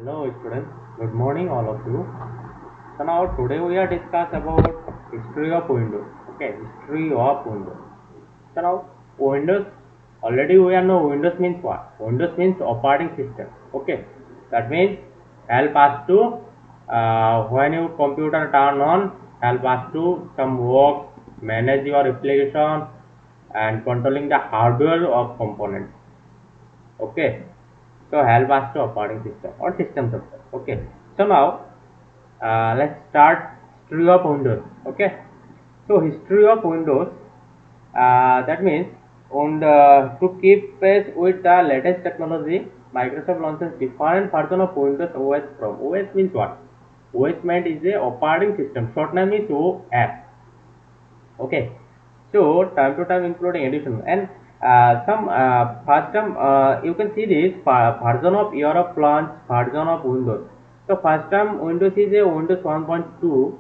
Hello students, good morning all of you. So now today we are discuss about history of Windows. Okay, history of Windows. So now Windows, already we know Windows means what? Windows means operating system. Okay, that means help us to when your computer turn on, help us to some work, manage your application and controlling the hardware of components. Okay, so help us to operating system or system software. Okay, so now let's start history of Windows. Okay, so history of Windows, that means on to keep pace with the latest technology, Microsoft launches different version of Windows OS. From OS means what? OS meant is a operating system, short name is OS. Okay, so time to time including addition and some first time you can see this version of year of launch version of Windows. So first time Windows is a Windows 1.2,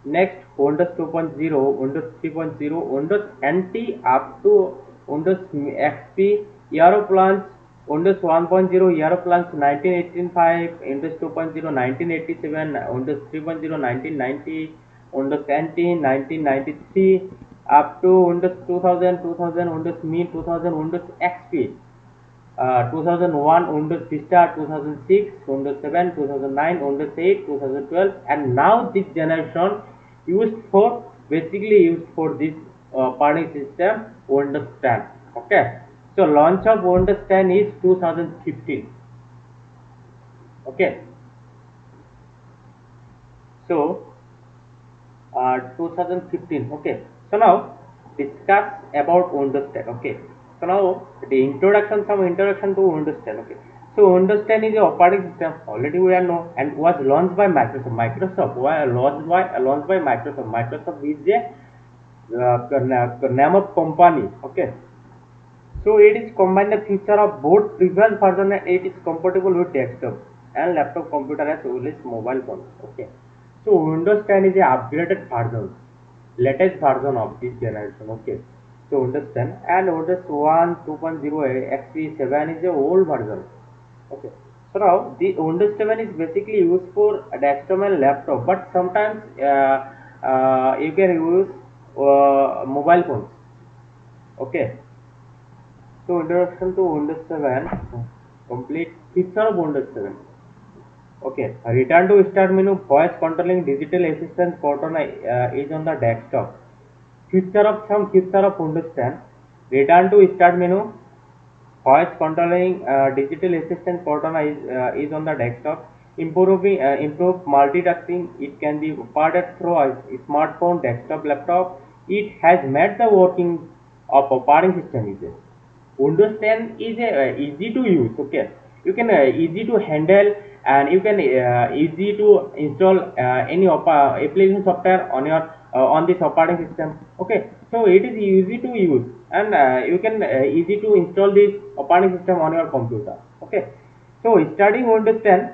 next Windows 2.0, Windows 3.0, Windows NT up to Windows XP. Year of launch Windows 1.0, year of launch 1985, Windows 2.0 1987, Windows 3.0 1990, Windows NT 1993 up to Windows 2000, Windows Me 2000, Windows XP, 2001, Windows Vista 2006, Windows 7, 2009, Windows 8, 2012, and now this generation used for basically used for this operating system Windows 10. Okay, so launch of Windows 10 is 2015. Okay, so 2015. Okay, so now discuss about Windows 10. Okay, so now the introduction, some introduction to Windows 10. Okay, so Windows 10 is a operating system, already we are know, and was launched by Microsoft. Launched by Microsoft. Microsoft is a name of company. Okay, so it is combined the feature of both previous version and it is compatible with desktop and laptop computer as well as mobile phone. Okay, so Windows 10 is a upgraded version, latest version of this generation. Okay, so Windows 10 and Windows 1 2.0 XP 7 is a old version. Okay, so now the Windows 7 is basically used for a desktop and laptop, but sometimes you can use mobile phones. Okay, so introduction to Windows 7, complete feature of Windows 7. Okay, return to start menu, voice controlling digital assistant button is on the desktop. Feature of Windows 10, return to start menu, voice controlling digital assistant button is on the desktop. Improved multitasking, it can be operated through a smartphone, desktop, laptop. It has made the working of operating system easier. Windows 10 is easy to use. Okay, you can easy to handle and you can easy to install any application software on your on this operating system. Okay, so it is easy to use and you can easy to install this operating system on your computer. Okay, so starting Windows 10,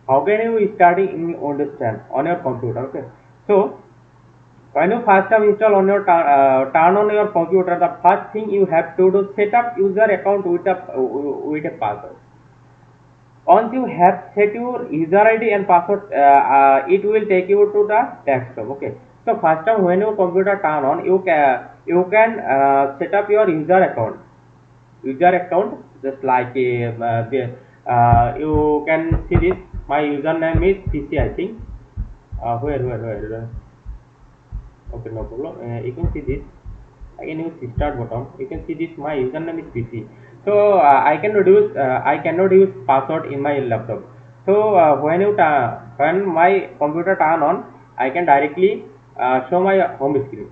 how can you study in Windows 10 on your computer? Okay, so when you first time install on your turn on your computer, the first thing you have to do set up user account with a password. Once you have set your user ID and password, it will take you to the desktop. Okay. So first time when your computer turn on, you can set up your user account. User account just like you can see this. My username is PC. I think. Where? Okay, no problem. You can see this. I can use start button. You can see this. My username is PC. So I cannot use password in my laptop. So when my computer turn on, I can directly show my home screen.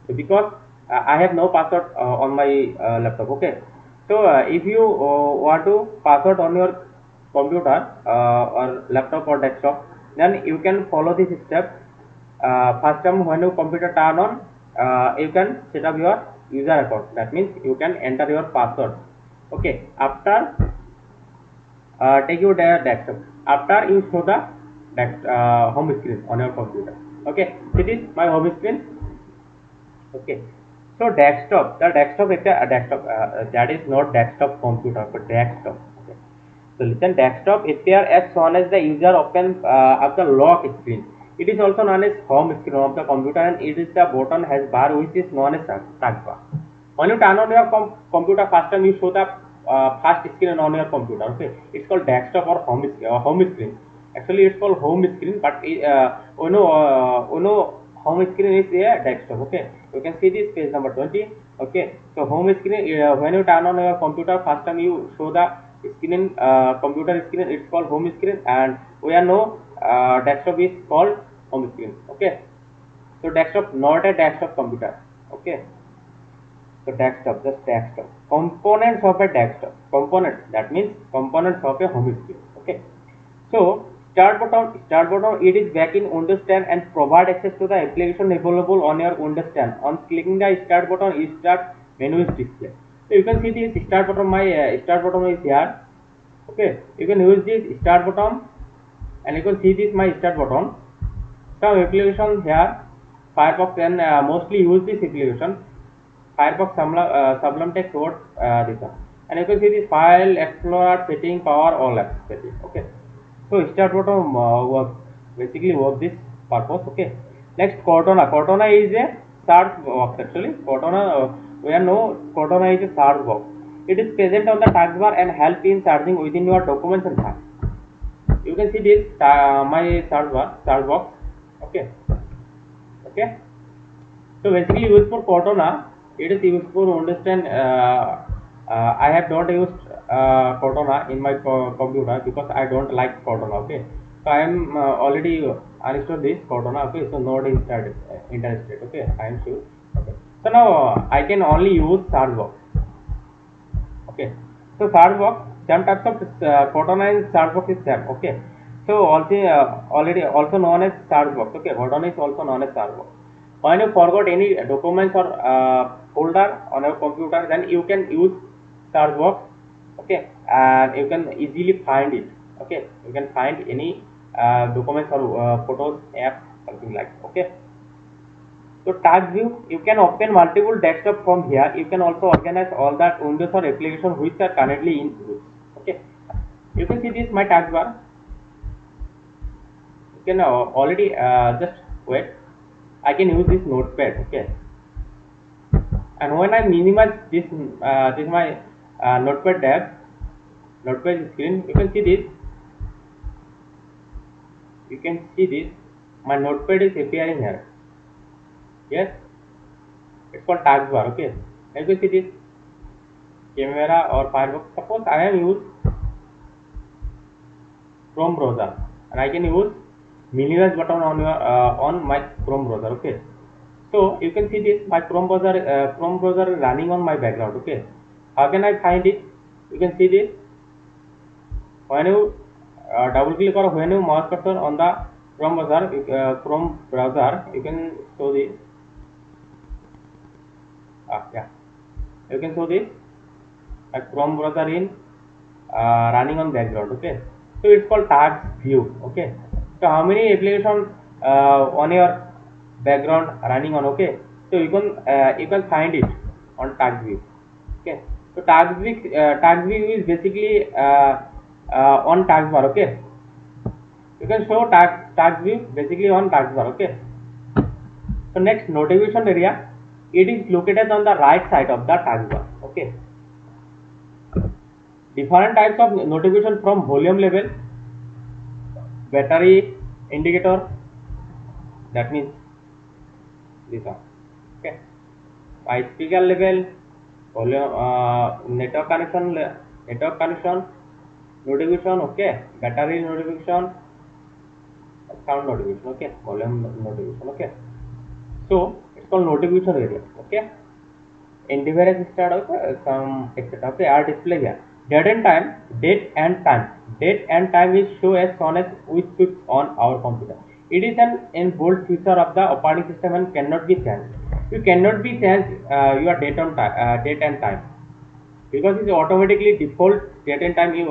So because I have no password on my laptop. Okay. So if you want to password on your computer or laptop or desktop, then you can follow this step. First time when your computer turn on, you can set up your user account. That means you can enter your password. Okay, after take your desktop, after you show the home screen on your computer. Okay, this is my home screen. Okay, so desktop, the desktop is a desktop, that is not desktop computer but desktop. Okay, So listen, desktop appear as soon as the user open of the lock screen. It is also known as home screen of the computer, and it is the button has bar which is known as taskbar. When you turn on your computer, first time you show the first screen on your computer. Okay, it's called desktop or home screen. Actually, it's called home screen, but home screen is a desktop. Okay, you can see this page number 20. Okay, so home screen, when you turn on your computer, first time you show the screen, computer screen, it's called home screen, and we are know desktop is called home screen. Okay, so desktop, not a desktop computer. Okay, so desktop, just desktop. Components of a desktop. Components, that means components of a home screen. Okay. So start button, it is back in Windows 10 and provide access to the application available on your Windows 10. On clicking the start button, start menu is display. So you can see this start button. My start button is here. Okay, you can use this start button, and you can see this my start button. Some application here, Firefox, and mostly use this application. Firefox Sublime Text Word this one, and you can see this file explorer setting power all apps setting. Okay, so start button work basically work this purpose. Okay, next Cortana is a search box. Actually Cortana, we know Cortana is a search box. It is present on the taskbar and help in searching within your documents and files. You can see this my search box. Okay, okay. So basically used for Cortana, it is used for understand. I have not used Cortana in my computer because I don't like Cortana. Okay, so I am already uninstalled this Cortana. Okay, so not interested. Okay, I am sure. Okay, so now I can only use Searchbox. Okay, so Searchbox, some types of Cortana and Searchbox is same. Okay, so also already also known as Searchbox. Okay, Cortana is also known as Searchbox. When you forgot any documents or folder on your computer, then you can use search box. Okay, and you can easily find it. Okay, you can find any documents or photos, apps, something like. Okay, so task view, you can open multiple desktop from here. You can also organize all that windows or applications which are currently in use. Okay, you can see this my taskbar. You can already just wait. I can use this notepad. Okay, and when I minimize this my notepad tab, notepad screen, you can see this. You can see this. My notepad is appearing here. Yes, it's called taskbar. Okay, you can see this camera or Firefox. Suppose I am use Chrome browser, and I can use minimize button on your on my Chrome browser. Okay, so you can see this my Chrome browser is running on my background. Okay, how can I find it? You can see this when you double click or when you mouse cursor on the Chrome browser, you can show this. Yeah, you can show this a Chrome browser in running on background. Okay, so it's called task view. Okay, so how many applications on your background running on? Okay, so you can find it on task view. Okay, so task view is basically on taskbar. Okay, you can show task view basically on taskbar. Okay, so next notification area, it is located on the right side of the taskbar. Okay, different types of notification from volume level, battery indicator, that means this one. Okay, by speaker level, volume, network connection notification. Okay, battery notification, sound notification. Okay, volume notification. Okay, so it's called notification area. Okay, antivirus start. Okay, some etc. Okay, our display here. Date and time, date and time. Date and time is show as soon as we switch on our computer. It is an inbuilt feature of the operating system and cannot be changed. You cannot be changed your date and time, because it's automatically default date and time. You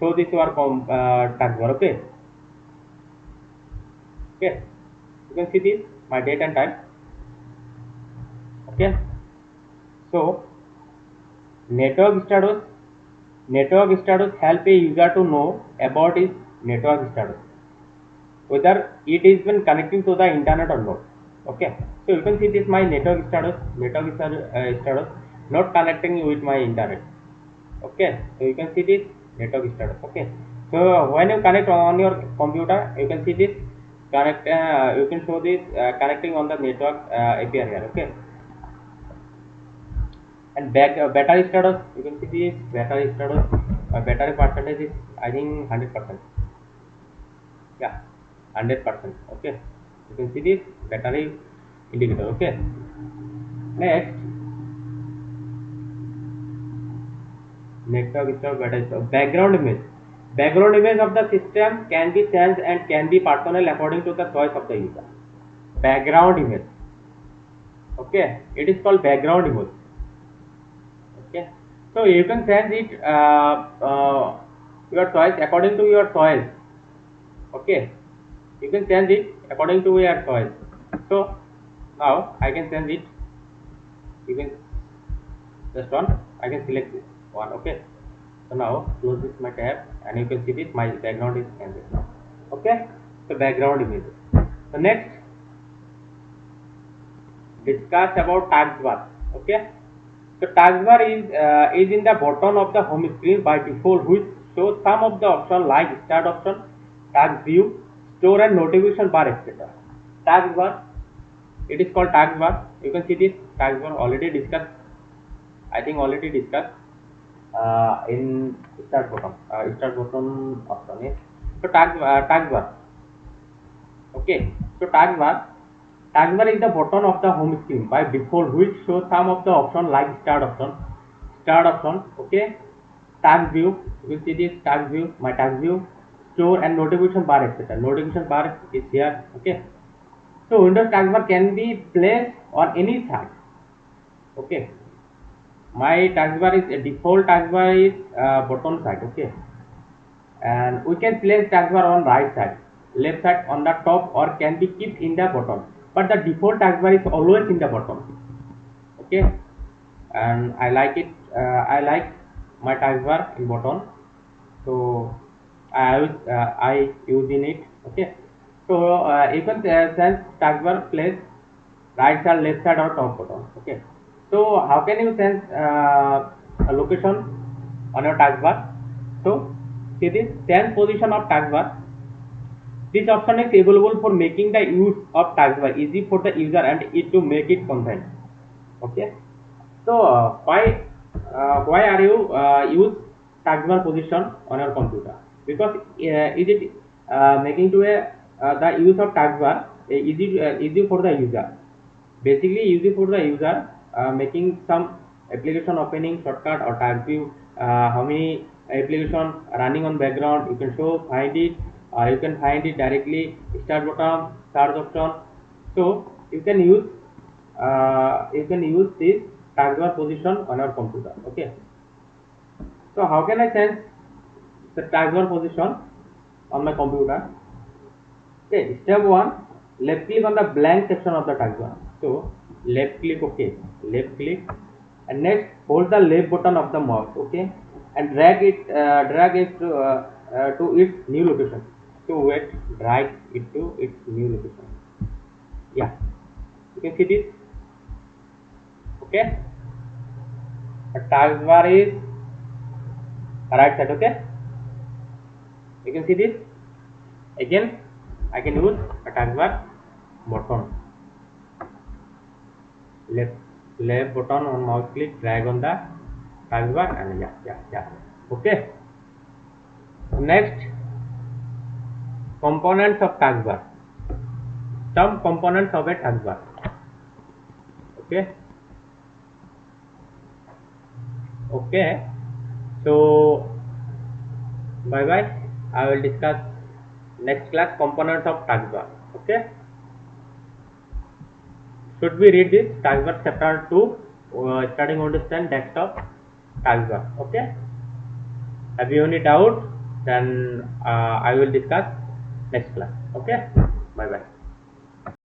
show this your taskbar. Okay, okay, you can see this my date and time. Okay, so network status, Network status help a user to know about his network status, whether it is been connecting to the internet or not. Okay, so you can see this my network status not connecting with my internet. Okay, so you can see this network status. Okay, so when you connect on your computer, you can see this connect. You can show this connecting on the network appear here. Okay, and battery status, you can see this battery status. Battery percentage is I think 100%. Yeah, 100%. Okay, you can see this battery indicator. Okay, next network status battery status. Background image of the system can be changed and can be personal according to the choice of the user. Background image. Okay, it is called background image. Okay, so you can change it your choice according to your choice. Okay, you can change it according to your choice. So now I can change it. You can just one. I can select this one. Okay, so now close this my tab and you can see this my background is changed now. Okay, so background image. So next discuss about taskbar. Okay, so taskbar is in the bottom of the home screen by default, which shows some of the options like start option, task view, store and notification bar, etc. Taskbar, it is called taskbar. You can see this taskbar already discussed. I think already discussed in start button option. Yeah. So taskbar. Okay, so taskbar is the button of the home screen by default, which shows some of the options like start option. Okay, task view. You will see this task view, my task view, store and notification bar, etc. Notification bar is here. Okay, so Windows taskbar can be placed on any side. Okay, my taskbar is a default taskbar is bottom side. Okay, and we can place taskbar on right side, left side, on the top, or can be kept in the bottom, but the default taskbar is always in the bottom. Okay, and I like it. I like my taskbar in bottom, so I use in it. Okay, so you can sense taskbar place right side, left side, or top bottom. Okay, so how can you sense a location on your taskbar? So see this 10th position of taskbar. This option is available for making the use of taskbar easy for the user and it to make it convenient. Okay, so why are you use taskbar position on your computer? Because is it making to a the use of taskbar easy for the user. Basically easy for the user, making some application opening shortcut or task view, how many application running on background you can show find it, you can find it directly start button search option. So you can use this taskbar position on your computer. Okay, so how can I change the taskbar position on my computer? Okay, step one, left click on the blank section of the taskbar. So left click. Okay, left click, and next hold the left button of the mouse. Okay, and drag it to its new location. So wait, drag it to its new location. Yeah, you can see this. Okay, a taskbar is right side. Okay, you can see this. Again I can use a taskbar button, left button on mouse click, drag on the taskbar, and yeah. Okay, next components of taskbar. Some components of a taskbar. Okay, so bye bye. I will discuss next class components of taskbar. Okay, should we read this taskbar chapter 2, starting understand desktop taskbar? Okay, have you any doubt? Then I will discuss next class. Okay, bye bye.